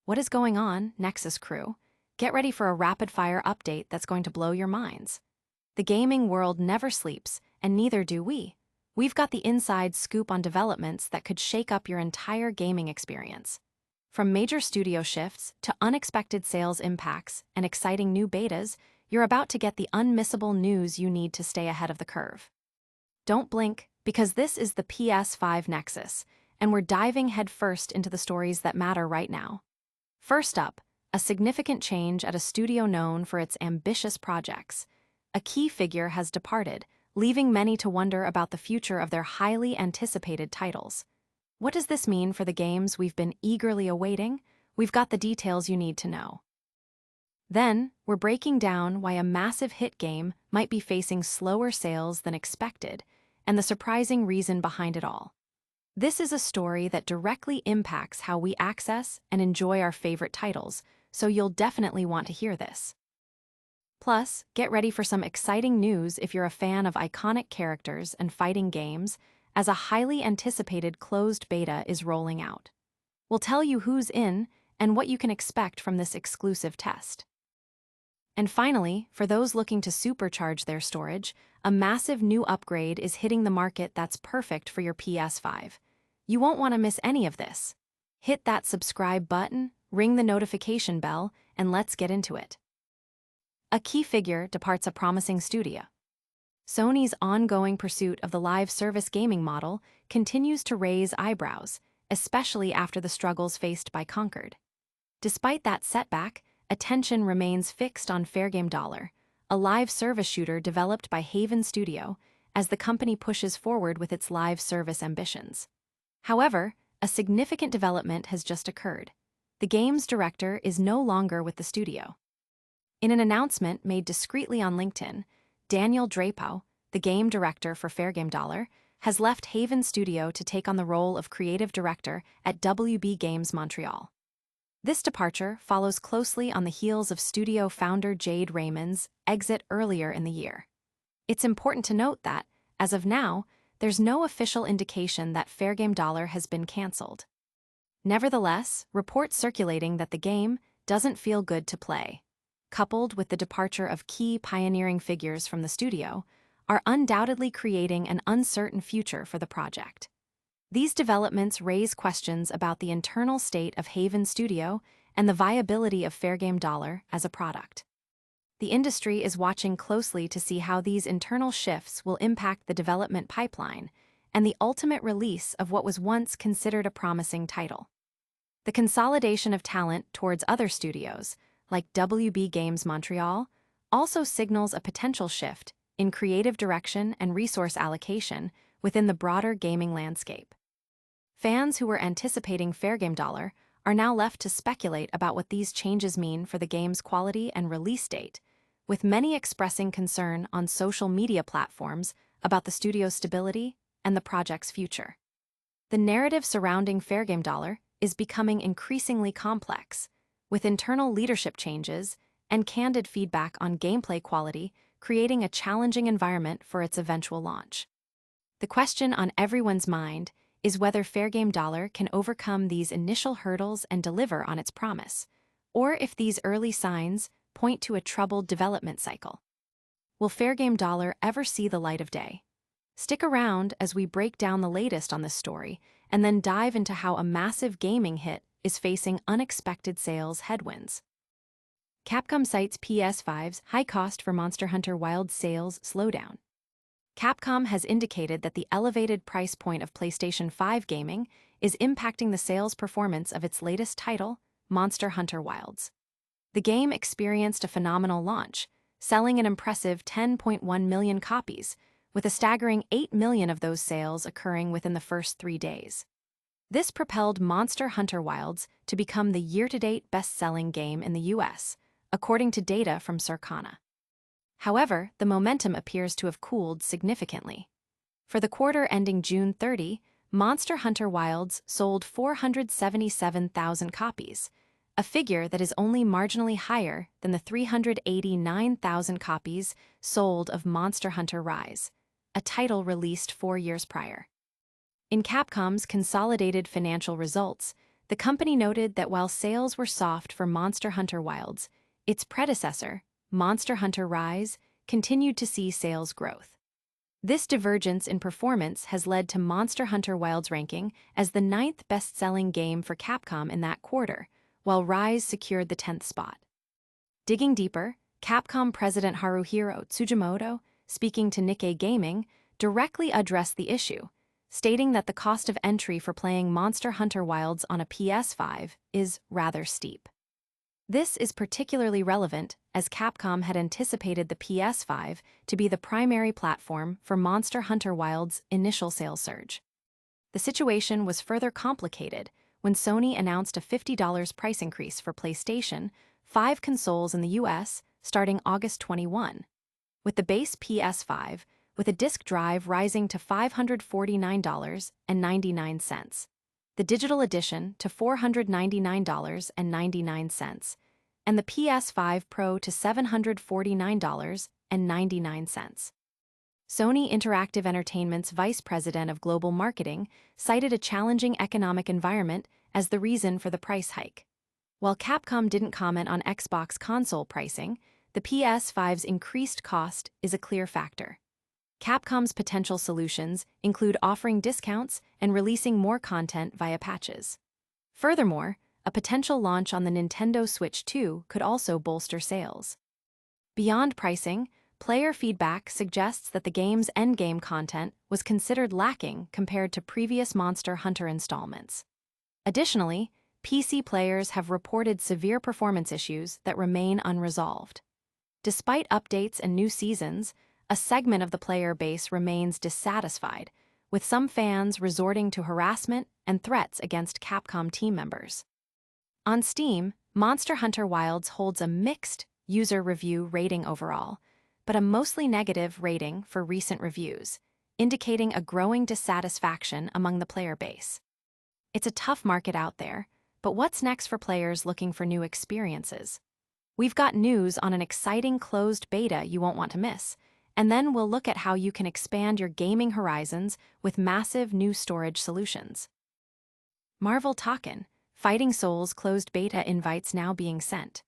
What is going on, Nexus crew? Get ready for a rapid-fire update that's going to blow your minds. The gaming world never sleeps, and neither do we. We've got the inside scoop on developments that could shake up your entire gaming experience. From major studio shifts to unexpected sales impacts and exciting new betas, you're about to get the unmissable news you need to stay ahead of the curve. Don't blink, because this is the PS5 Nexus, and we're diving headfirst into the stories that matter right now. First up, a significant change at a studio known for its ambitious projects. A key figure has departed, leaving many to wonder about the future of their highly anticipated titles. What does this mean for the games we've been eagerly awaiting? We've got the details you need to know. Then, we're breaking down why a massive hit game might be facing slower sales than expected, and the surprising reason behind it all. This is a story that directly impacts how we access and enjoy our favorite titles, so you'll definitely want to hear this. Plus, get ready for some exciting news if you're a fan of iconic characters and fighting games, as a highly anticipated closed beta is rolling out. We'll tell you who's in and what you can expect from this exclusive test. And finally, for those looking to supercharge their storage, a massive new upgrade is hitting the market that's perfect for your PS5. You won't want to miss any of this. Hit that subscribe button, ring the notification bell, and let's get into it. A key figure departs a promising studio. Sony's ongoing pursuit of the live service gaming model continues to raise eyebrows, especially after the struggles faced by Concord. Despite that setback, attention remains fixed on Fairgame Dollar, a live service shooter developed by Haven Studio, as the company pushes forward with its live service ambitions. However, a significant development has just occurred. The game's director is no longer with the studio. In an announcement made discreetly on LinkedIn, Daniel Drapeau, the game director for Fairgame Dollar, has left Haven Studio to take on the role of creative director at WB Games Montreal. This departure follows closely on the heels of studio founder Jade Raymond's exit earlier in the year. It's important to note that, as of now, there's no official indication that Fairgame Dollar has been cancelled. Nevertheless, reports circulating that the game doesn't feel good to play, coupled with the departure of key pioneering figures from the studio, are undoubtedly creating an uncertain future for the project. These developments raise questions about the internal state of Haven Studio and the viability of Fairgame Dollar as a product. The industry is watching closely to see how these internal shifts will impact the development pipeline and the ultimate release of what was once considered a promising title. The consolidation of talent towards other studios, like WB Games Montreal, also signals a potential shift in creative direction and resource allocation within the broader gaming landscape. Fans who were anticipating Fairgame Dollar are now left to speculate about what these changes mean for the game's quality and release date, with many expressing concern on social media platforms about the studio's stability and the project's future. The narrative surrounding Fairgame Dollar is becoming increasingly complex, with internal leadership changes and candid feedback on gameplay quality creating a challenging environment for its eventual launch. The question on everyone's mind is whether Fairgame Dollar can overcome these initial hurdles and deliver on its promise, or if these early signs point to a troubled development cycle. Will Fairgame Dollar ever see the light of day? Stick around as we break down the latest on this story and then dive into how a massive gaming hit is facing unexpected sales headwinds. Capcom cites PS5's high cost for Monster Hunter Wilds sales slowdown. Capcom has indicated that the elevated price point of PlayStation 5 gaming is impacting the sales performance of its latest title, Monster Hunter Wilds. The game experienced a phenomenal launch, selling an impressive 10.1 million copies, with a staggering 8 million of those sales occurring within the first 3 days. This propelled Monster Hunter Wilds to become the year-to-date best-selling game in the US, according to data from Circana. However, the momentum appears to have cooled significantly. For the quarter ending June 30, Monster Hunter Wilds sold 477,000 copies, a figure that is only marginally higher than the 389,000 copies sold of Monster Hunter Rise, a title released 4 years prior. In Capcom's consolidated financial results, The company noted that while sales were soft for Monster Hunter Wilds, its predecessor, Monster Hunter Rise, continued to see sales growth. This divergence in performance has led to Monster Hunter Wilds ranking as the 9th best-selling game for Capcom in that quarter, while Rise secured the 10th spot. Digging deeper, Capcom president Haruhiro Tsujimoto, speaking to Nikkei Gaming, directly addressed the issue, stating that the cost of entry for playing Monster Hunter Wilds on a PS5 is rather steep. This is particularly relevant as Capcom had anticipated the PS5 to be the primary platform for Monster Hunter Wilds' initial sales surge. The situation was further complicated when Sony announced a $50 price increase for PlayStation 5 consoles in the US starting August 21, with the base PS5 with a disk drive rising to $549.99, the digital edition to $499.99, and the PS5 Pro to $749.99. Sony Interactive Entertainment's vice president of global marketing cited a challenging economic environment as the reason for the price hike. While Capcom didn't comment on Xbox console pricing, the PS5's increased cost is a clear factor. Capcom's potential solutions include offering discounts and releasing more content via patches. Furthermore, a potential launch on the Nintendo Switch 2 could also bolster sales. Beyond pricing, player feedback suggests that the game's endgame content was considered lacking compared to previous Monster Hunter installments. Additionally, PC players have reported severe performance issues that remain unresolved. Despite updates and new seasons, a segment of the player base remains dissatisfied, with some fans resorting to harassment and threats against Capcom team members. On Steam, Monster Hunter Wilds holds a mixed user review rating overall, but a mostly negative rating for recent reviews, indicating a growing dissatisfaction among the player base. It's a tough market out there, but what's next for players looking for new experiences? We've got news on an exciting closed beta you won't want to miss, and then we'll look at how you can expand your gaming horizons with massive new storage solutions. Marvel Tokon, Fighting Souls closed beta invites now being sent.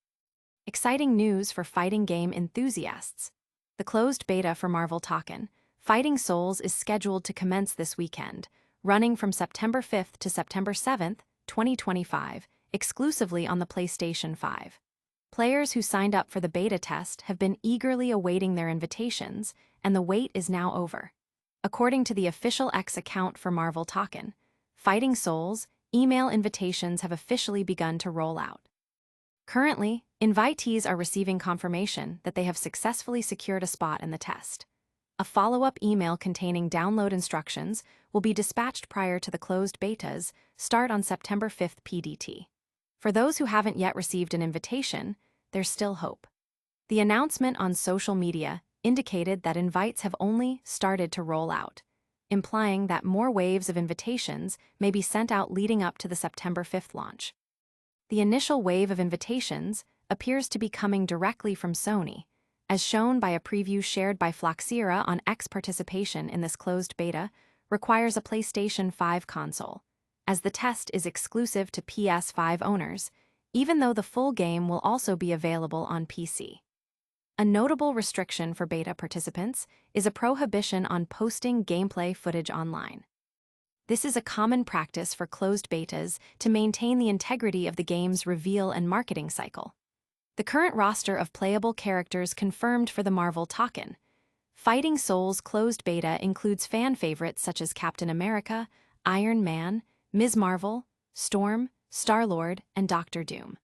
Exciting news for fighting game enthusiasts. The closed beta for Marvel Tokon, Fighting Souls is scheduled to commence this weekend, running from September 5th to September 7th, 2025, exclusively on the PlayStation 5. Players who signed up for the beta test have been eagerly awaiting their invitations, and the wait is now over. According to the official X account for Marvel Tokon, Fighting Souls, email invitations have officially begun to roll out. Currently, invitees are receiving confirmation that they have successfully secured a spot in the test. A follow-up email containing download instructions will be dispatched prior to the closed betas start on September 5th PDT. For those who haven't yet received an invitation, there's still hope. The announcement on social media indicated that invites have only started to roll out, implying that more waves of invitations may be sent out leading up to the September 5th launch. The initial wave of invitations appears to be coming directly from Sony, as shown by a preview shared by Floxera on X. Participation in this closed beta requires a PlayStation 5 console, as the test is exclusive to PS5 owners, even though the full game will also be available on PC. A notable restriction for beta participants is a prohibition on posting gameplay footage online. This is a common practice for closed betas to maintain the integrity of the game's reveal and marketing cycle. The current roster of playable characters confirmed for the Marvel Tokon, Fighting Souls closed beta includes fan favorites such as Captain America, Iron Man, Ms. Marvel, Storm, Star-Lord, and Doctor Doom.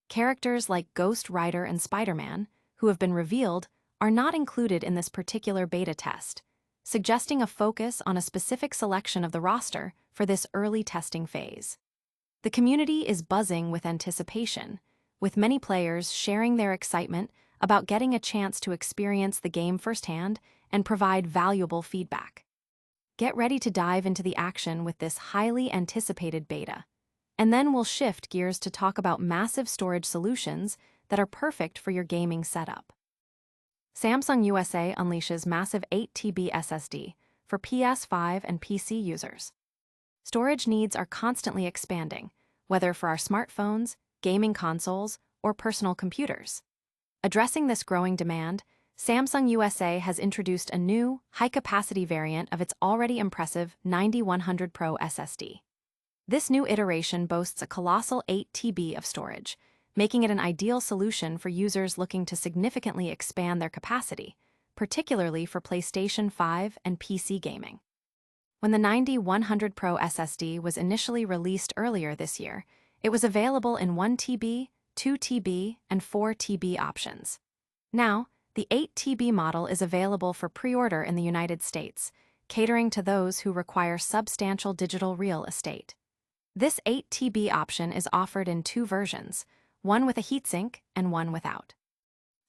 Characters like Ghost Rider and Spider-Man, who have been revealed, are not included in this particular beta test, suggesting a focus on a specific selection of the roster for this early testing phase. The community is buzzing with anticipation, with many players sharing their excitement about getting a chance to experience the game firsthand and provide valuable feedback. Get ready to dive into the action with this highly anticipated beta. And then we'll shift gears to talk about massive storage solutions that are perfect for your gaming setup. Samsung USA unleashes massive 8 TB SSD for PS5 and PC users. Storage needs are constantly expanding, whether for our smartphones, gaming consoles, or personal computers. Addressing this growing demand, Samsung USA has introduced a new, high-capacity variant of its already impressive 9100 Pro SSD. This new iteration boasts a colossal 8 TB of storage, making it an ideal solution for users looking to significantly expand their capacity, particularly for PlayStation 5 and PC gaming. When the 9100 Pro SSD was initially released earlier this year, it was available in 1 TB, 2 TB, and 4 TB options. Now, the 8 TB model is available for pre-order in the United States, catering to those who require substantial digital real estate. This 8 TB option is offered in two versions, one with a heatsink and one without.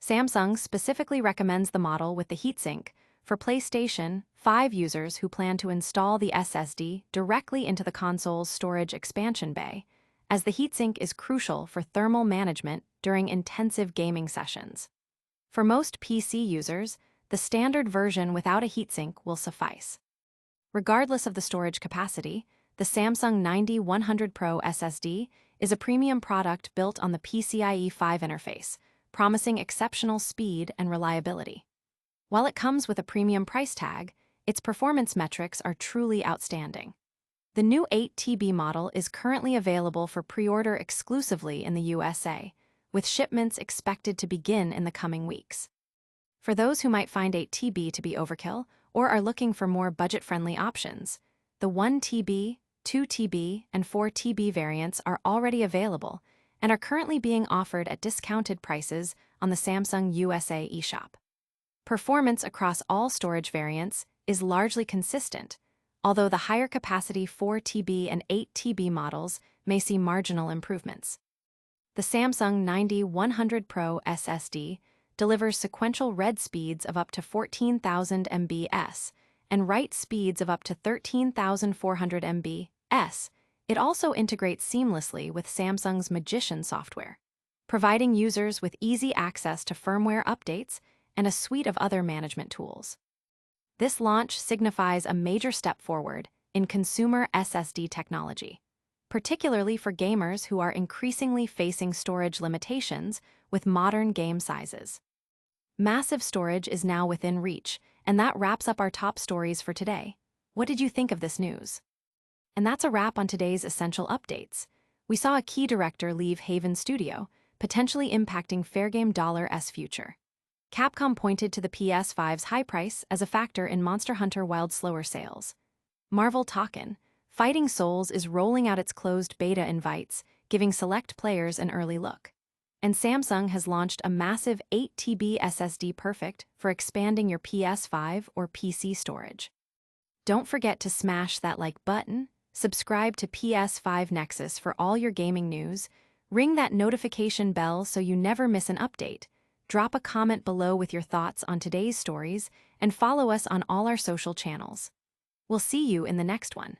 Samsung specifically recommends the model with the heatsink for PlayStation 5 users who plan to install the SSD directly into the console's storage expansion bay, as the heatsink is crucial for thermal management during intensive gaming sessions. For most PC users, the standard version without a heatsink will suffice. Regardless of the storage capacity, the Samsung 9100 Pro SSD is a premium product built on the PCIe 5 interface, promising exceptional speed and reliability. While it comes with a premium price tag, its performance metrics are truly outstanding. The new 8 TB model is currently available for pre-order exclusively in the USA, with shipments expected to begin in the coming weeks. For those who might find 8 TB to be overkill or are looking for more budget-friendly options, the 1 TB, 2 TB, and 4 TB variants are already available and are currently being offered at discounted prices on the Samsung USA eShop. Performance across all storage variants is largely consistent, although the higher capacity 4 TB and 8 TB models may see marginal improvements. The Samsung 9100 Pro SSD delivers sequential read speeds of up to 14,000 MB/s and write speeds of up to 13,400 MB/s. It also integrates seamlessly with Samsung's Magician software, providing users with easy access to firmware updates and a suite of other management tools. This launch signifies a major step forward in consumer SSD technology, particularly for gamers who are increasingly facing storage limitations with modern game sizes. Massive storage is now within reach, and that wraps up our top stories for today. What did you think of this news? And that's a wrap on today's essential updates. We saw a key director leave Haven Studio, potentially impacting Fairgame Dollar's future. Capcom pointed to the PS5's high price as a factor in Monster Hunter Wilds' slower sales. Marvel Tokon, Fighting Souls is rolling out its closed beta invites, giving select players an early look. And Samsung has launched a massive 8 TB SSD perfect for expanding your PS5 or PC storage. Don't forget to smash that like button, subscribe to PS5 Nexus for all your gaming news, ring that notification bell so you never miss an update, drop a comment below with your thoughts on today's stories, and follow us on all our social channels. We'll see you in the next one.